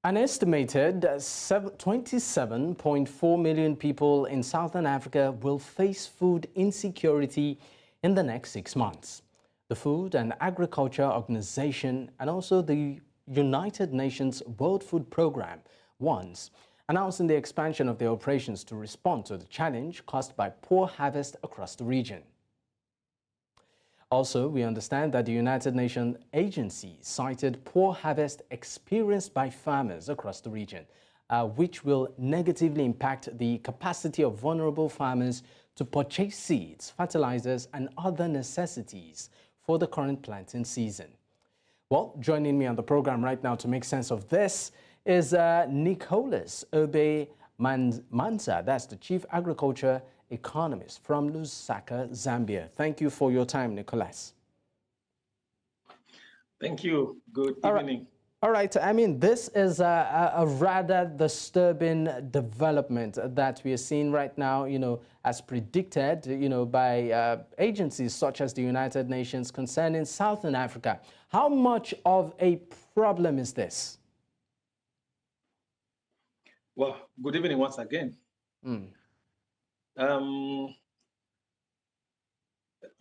An estimated 27.4 million people in Southern Africa will face food insecurity in the next 6 months. The Food and Agriculture Organization and also the United Nations World Food Programme, once announcing the expansion of their operations to respond to the challenge caused by poor harvest across the region. Also, we understand that the United Nations agency cited poor harvest experienced by farmers across the region, which will negatively impact the capacity of vulnerable farmers to purchase seeds, fertilizers, and other necessities for the current planting season. Well, joining me on the program right now to make sense of this is Nicholas Manza, that's the Chief Agriculture Economist from Lusaka, Zambia. Thank you for your time, Nicholas. Thank you. Good evening. All right. I mean, this is a rather disturbing development that we are seeing right now, as predicted, by agencies such as the United Nations concerning Southern Africa. How much of a problem is this? Well, good evening once again.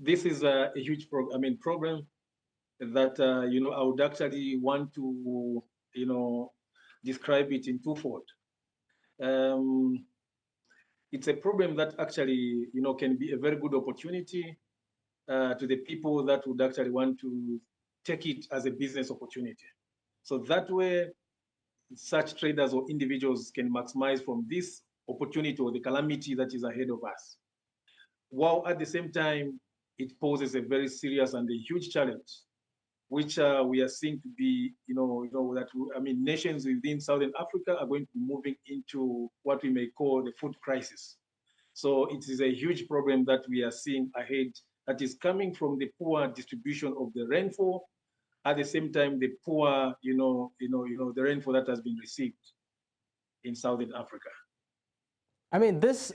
This is a huge problem that I would actually want to describe it in twofold. It's a problem that actually can be a very good opportunity to the people that would actually want to take it as a business opportunity. So that way, such traders or individuals can maximize from this opportunity or the calamity that is ahead of us, while at the same time it poses a very serious and a huge challenge, which we are seeing to be, nations within Southern Africa are going to be moving into what we may call the food crisis. So it is a huge problem that we are seeing ahead that is coming from the poor distribution of the rainfall. At the same time, the poor, the rainfall that has been received in Southern Africa. I mean, this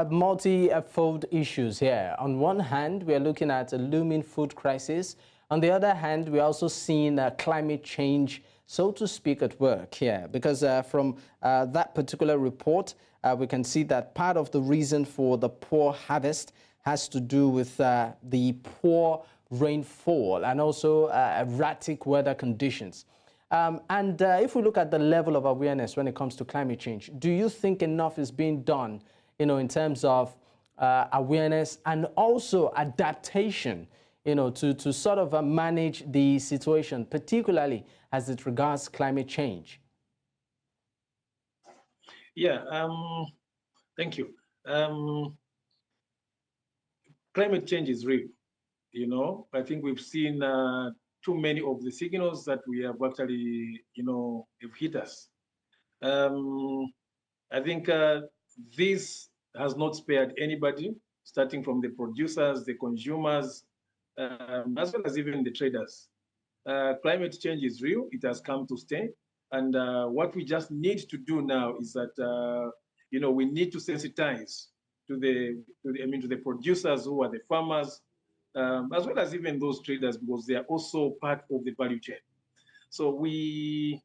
multi-fold issues here. On one hand, we are looking at a looming food crisis. On the other hand, we're also seeing climate change, so to speak, at work here. Because from that particular report, we can see that part of the reason for the poor harvest has to do with the poor rainfall and also erratic weather conditions. If we look at the level of awareness when it comes to climate change, do you think enough is being done, in terms of awareness and also adaptation, to sort of manage the situation, particularly as it regards climate change? Yeah, thank you. Climate change is real. I think we've seen too many of the signals that we have actually, have hit us. I think this has not spared anybody, starting from the producers, the consumers, as well as even the traders. Climate change is real. It has come to stay. And what we just need to do now is that, we need to sensitize to the producers who are the farmers, as well as even those traders, because they are also part of the value chain. So we,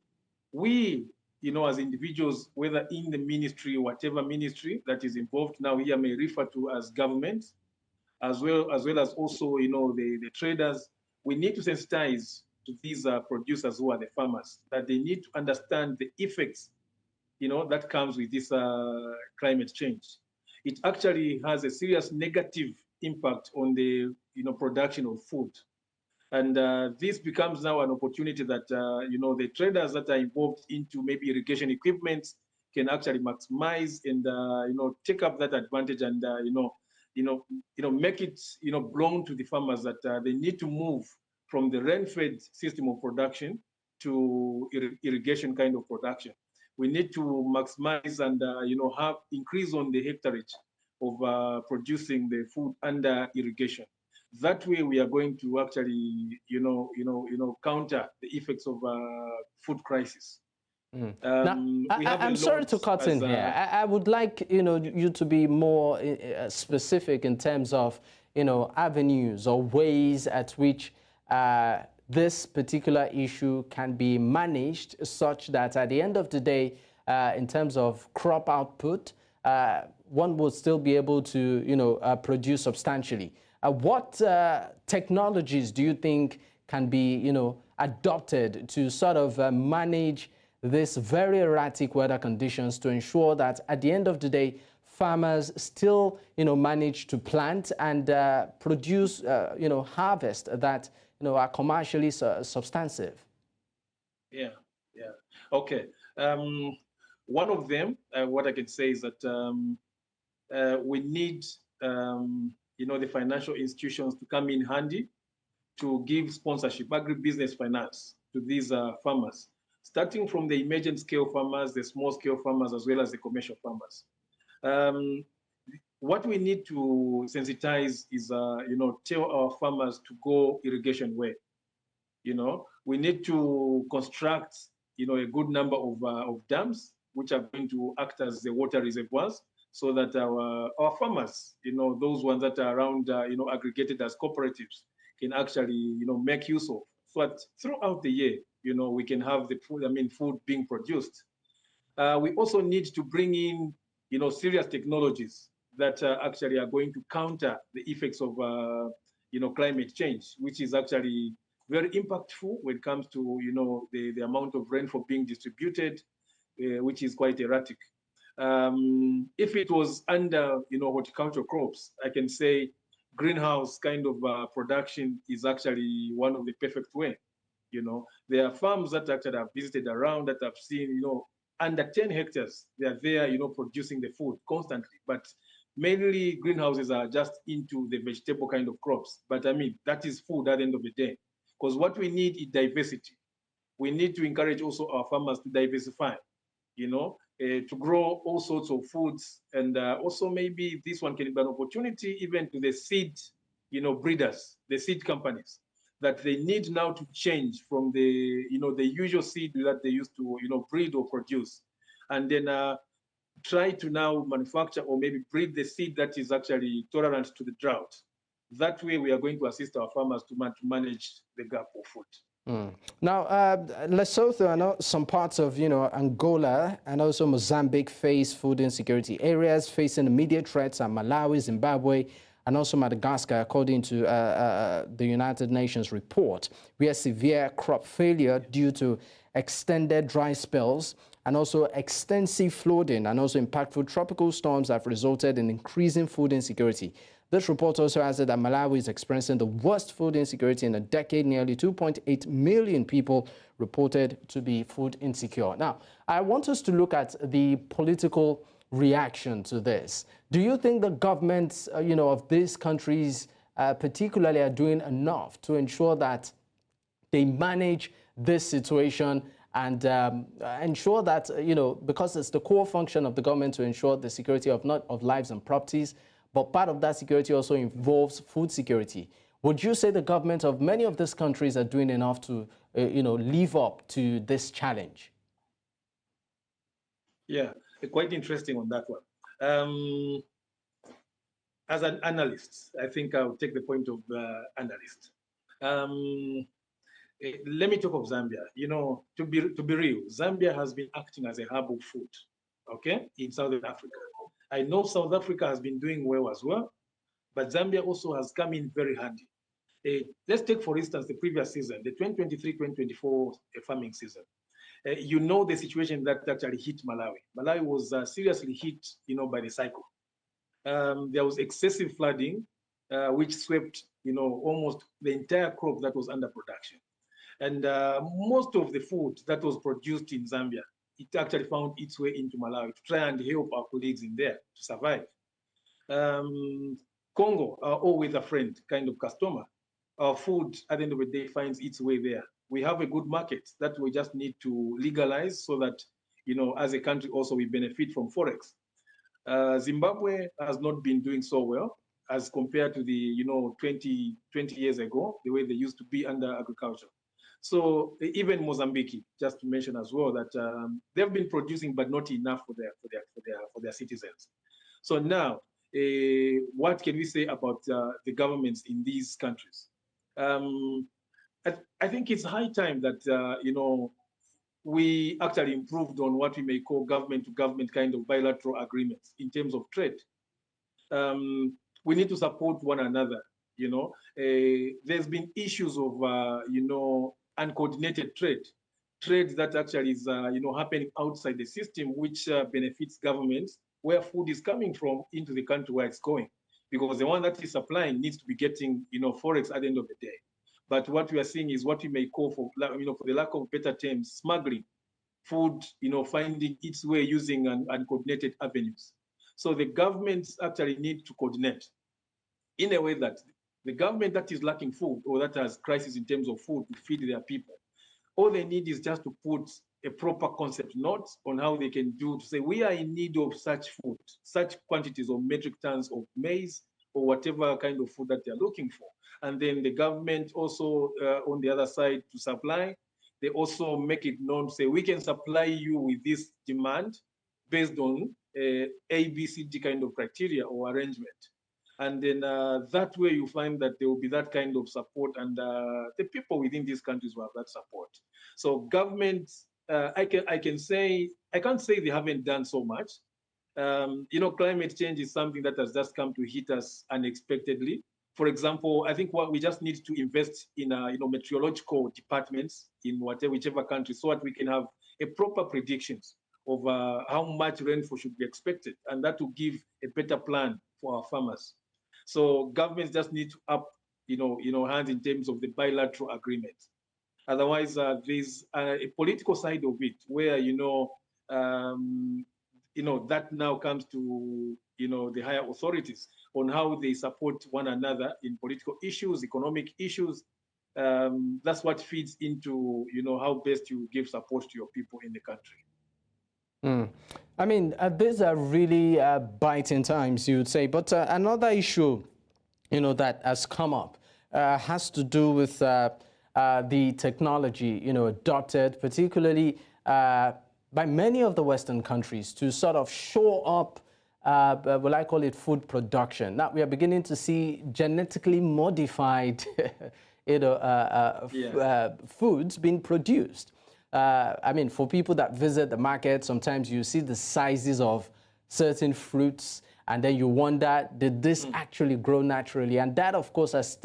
as individuals, whether in the ministry, whatever ministry that is involved now here may refer to as government, as well as also, the traders, we need to sensitize to these producers who are the farmers, that they need to understand the effects, that comes with this climate change. It actually has a serious negative impact on the production of food, and this becomes now an opportunity that the traders that are involved into maybe irrigation equipment can actually maximize and take up that advantage and make it belong to the farmers, that they need to move from the rain-fed system of production to irrigation kind of production. We need to maximize and have increase on the hectareage of producing the food under irrigation. That way, we are going to actually, counter the effects of food crisis. I'm sorry to cut in here. I would like, you to be more specific in terms of, avenues or ways at which this particular issue can be managed such that at the end of the day, in terms of crop output, one will still be able to, produce substantially. What technologies do you think can be, adopted to sort of manage this very erratic weather conditions to ensure that at the end of the day, farmers still, manage to plant and produce, harvest that, are commercially substantive? Yeah, yeah. Okay. One of them, what I can say is that we need, the financial institutions to come in handy to give sponsorship, agribusiness finance to these farmers, starting from the emergent scale farmers, the small scale farmers, as well as the commercial farmers. What we need to sensitize is, tell our farmers to go irrigation way. We need to construct, a good number of dams, which are going to act as the water reservoirs, so that our farmers, those ones that are around, aggregated as cooperatives, can actually, make use of. So that throughout the year, we can have the food being produced. We also need to bring in, serious technologies that actually are going to counter the effects of, climate change, which is actually very impactful when it comes to, the amount of rainfall being distributed, which is quite erratic. If it was under, horticultural crops, I can say greenhouse kind of production is actually one of the perfect way. There are farms that actually I've visited around that I've seen, under 10 hectares, they are there, producing the food constantly. But mainly greenhouses are just into the vegetable kind of crops. But I mean, that is food at the end of the day. Because what we need is diversity. We need to encourage also our farmers to diversify, to grow all sorts of foods. And also maybe this one can be an opportunity even to the seed, breeders, the seed companies, that they need now to change from the, the usual seed that they used to, breed or produce. And then try to now manufacture or maybe breed the seed that is actually tolerant to the drought. That way we are going to assist our farmers to manage the gap of food. Now, Lesotho and some parts of, Angola and also Mozambique face food insecurity. Areas facing immediate threats are Malawi, Zimbabwe, and also Madagascar, according to the United Nations report, where severe crop failure due to extended dry spells and also extensive flooding and also impactful tropical storms have resulted in increasing food insecurity. This report also added that Malawi is experiencing the worst food insecurity in a decade. Nearly 2.8 million people reported to be food insecure. Now, I want us to look at the political reaction to this. Do you think the governments, of these countries particularly are doing enough to ensure that they manage this situation and ensure that, because it's the core function of the government to ensure the security of not of lives and properties, but part of that security also involves food security. Would you say the government of many of these countries are doing enough to, live up to this challenge? Yeah, quite interesting on that one. As an analyst, I think I'll take the point of analyst. Let me talk of Zambia. To be real, Zambia has been acting as a hub of food, okay, in Southern Africa. I know South Africa has been doing well as well, but Zambia also has come in very handy. Let's take, for instance, the previous season, the 2023-2024 farming season. The situation that actually hit Malawi. Malawi was seriously hit, by the cycle. There was excessive flooding, which swept, almost the entire crop that was under production. And most of the food that was produced in Zambia, it actually found its way into Malawi to try and help our colleagues in there to survive. Congo, our all-weather friend kind of customer, our food at the end of the day finds its way there. We have a good market that we just need to legalize so that, as a country also we benefit from Forex. Zimbabwe has not been doing so well as compared to the, 20 years ago, the way they used to be under agriculture. So even Mozambique, just to mention as well, that they've been producing, but not enough for their citizens. So now, what can we say about the governments in these countries? I think it's high time that, we actually improved on what we may call government-to-government kind of bilateral agreements in terms of trade. We need to support one another. There's been issues of uncoordinated trade that actually is happening outside the system, which benefits governments where food is coming from into the country where it's going, because the one that is supplying needs to be getting forex at the end of the day. But what we are seeing is what we may call, for the lack of better terms, smuggling food, finding its way using uncoordinated avenues. So the governments actually need to coordinate in a way that the government that is lacking food or that has crisis in terms of food to feed their people, all they need is just to put a proper concept note on how they can do to say, we are in need of such food, such quantities of metric tons of maize or whatever kind of food that they're looking for. And then the government also on the other side to supply, they also make it known to say, we can supply you with this demand based on A, B, C, D kind of criteria or arrangement. And then that way you find that there will be that kind of support, and the people within these countries will have that support. So governments, I can't say they haven't done so much. Climate change is something that has just come to hit us unexpectedly. For example, I think what we just need to invest in meteorological departments in whichever country, so that we can have a proper predictions of how much rainfall should be expected, and that will give a better plan for our farmers. So governments just need to up, hands in terms of the bilateral agreement. Otherwise, there's a political side of it where that now comes to the higher authorities on how they support one another in political issues, economic issues. That's what feeds into how best you give support to your people in the country. I mean, these are really biting times, you would say. But another issue, that has come up has to do with the technology, adopted, particularly by many of the Western countries to sort of shore up, will I call it, food production. Now we are beginning to see genetically modified, foods being produced. I mean, for people that visit the market, sometimes you see the sizes of certain fruits, and then you wonder, did this actually grow naturally? And that, of course, has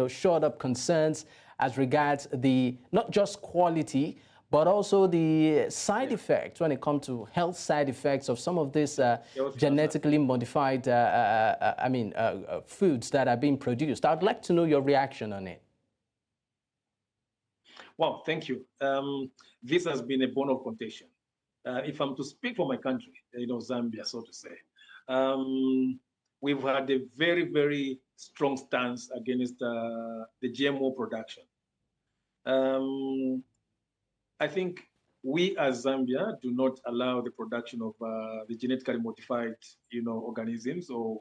shored up concerns as regards the not just quality, but also the side effects when it comes to health side effects of some of these genetically modified, foods that are being produced. I'd like to know your reaction on it. Wow, thank you. This has been a bone of contention. If I'm to speak for my country, Zambia, so to say, we've had a very, very strong stance against the GMO production. I think we as Zambia do not allow the production of the genetically modified, organisms or,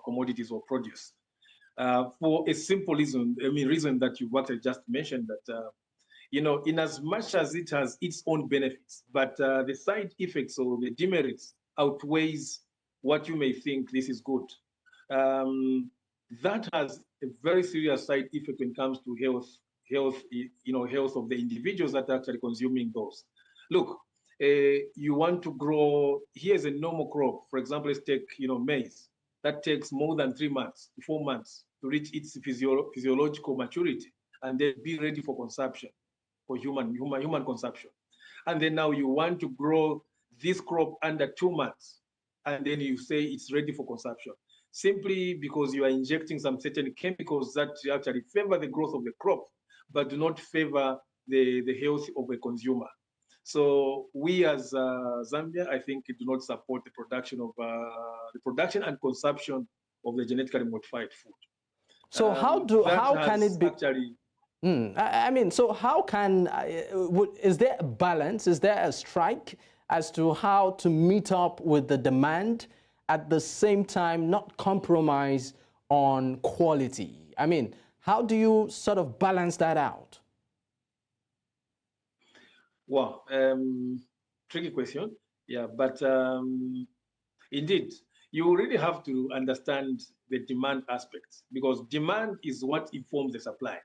commodities or produce. For a simple reason, reason that you've actually just mentioned that, in as much as it has its own benefits, but the side effects or the demerits outweighs what you may think this is good. That has a very serious side effect when it comes to health of the individuals that are actually consuming those. Look, you want to grow, here's a normal crop. For example, let's take, maize. That takes more than 3 months to 4 months to reach its physiological maturity and then be ready for consumption, for human consumption. And then now you want to grow this crop under 2 months, and then you say it's ready for consumption, simply because you are injecting some certain chemicals that actually favor the growth of the crop, but do not favor the health of a consumer. So we as Zambia, I think, do not support the production and consumption of the genetically modified food. So how can it be? Actually, so how can, is there a balance? Is there a strike as to how to meet up with the demand, at the same time not compromise on quality? I mean, how do you sort of balance that out? Well, tricky question. Yeah, but indeed, you really have to understand the demand aspects, because demand is what informs the supply.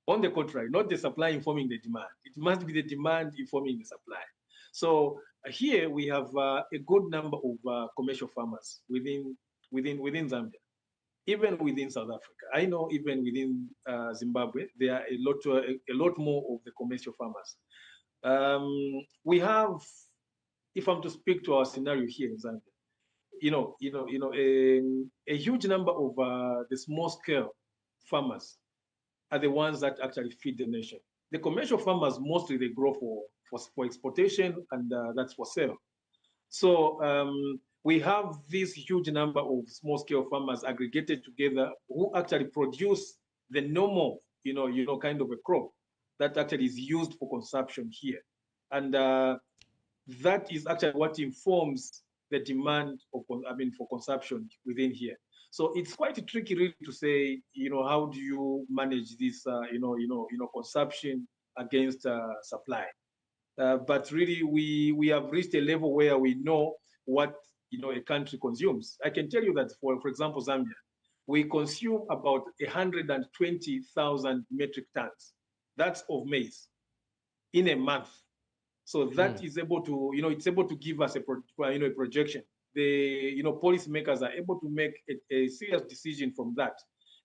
On the contrary, not the supply informing the demand. It must be the demand informing the supply. So here we have a good number of commercial farmers within Zambia, even within South Africa. I know even within Zimbabwe, there are a lot more of the commercial farmers. We have, if I'm to speak to our scenario here in Zambia, a huge number of the small-scale farmers are the ones that actually feed the nation. The commercial farmers mostly they grow for exportation, and that's for sale. So we have this huge number of small-scale farmers aggregated together who actually produce the normal, kind of a crop that actually is used for consumption here, and that is actually what informs the demand for consumption within here. So it's quite tricky really to say, how do you manage this, consumption against supply? But really, we have reached a level where we know what a country consumes. I can tell you that for example, Zambia, we consume about 120,000 metric tons. That's of maize in a month. So that is able to, it's able to give us a projection. The policymakers are able to make a serious decision from that,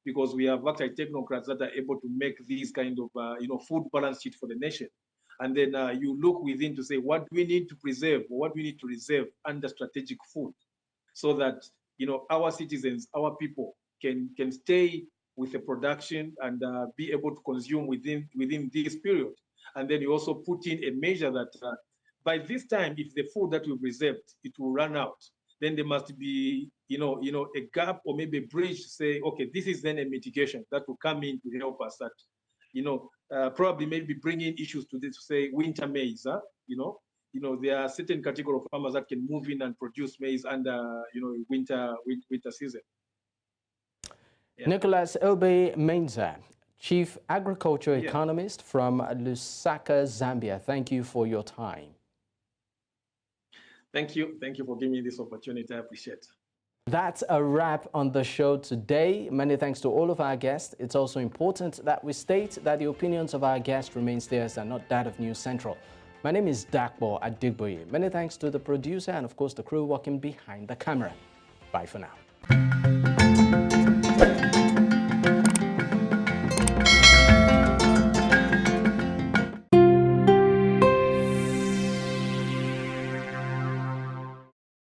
because we have actually technocrats that are able to make these kind of food balance sheet for the nation. And then you look within to say, what do we need to preserve, or what do we need to reserve under strategic food, so that our citizens, our people can stay with the production and be able to consume within this period. And then you also put in a measure that by this time, if the food that we've reserved, it will run out, then there must be, a gap or maybe a bridge to say, okay, this is then a mitigation that will come in to help us that, probably maybe bring in issues to this, say winter maize, there are certain category of farmers that can move in and produce maize under, winter season. Yeah. Nicholas Obe Menza, Chief Agriculture Economist from Lusaka, Zambia. Thank you for your time. Thank you. Thank you for giving me this opportunity. I appreciate it. That's a wrap on the show today. Many thanks to all of our guests. It's also important that we state that the opinions of our guests remain theirs and not that of News Central. My name is Dakbo Adigboye. Many thanks to the producer and, of course, the crew working behind the camera. Bye for now.